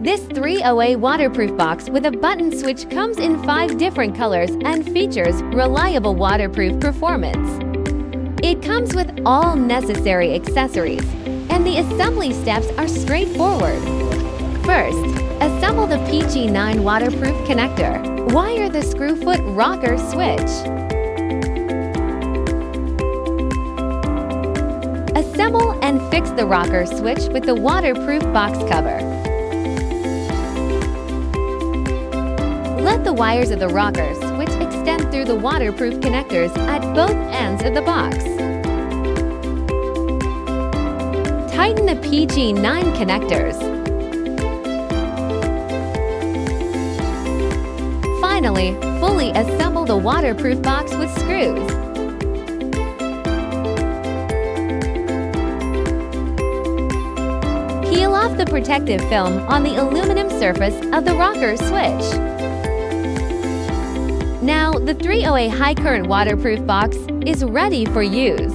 This 3OA waterproof box with a button switch comes in 5 different colors and features reliable waterproof performance. It comes with all necessary accessories, and the assembly steps are straightforward. First, assemble the PG9 waterproof connector. Wire the screw-foot rocker switch. Assemble and fix the rocker switch with the waterproof box cover. Let the wires of the rocker switch extend through the waterproof connectors at both ends of the box. Tighten the PG9 connectors. Finally, fully assemble the waterproof box with screws. Peel off the protective film on the aluminum surface of the rocker switch. Now, the 3OA high current waterproof box is ready for use.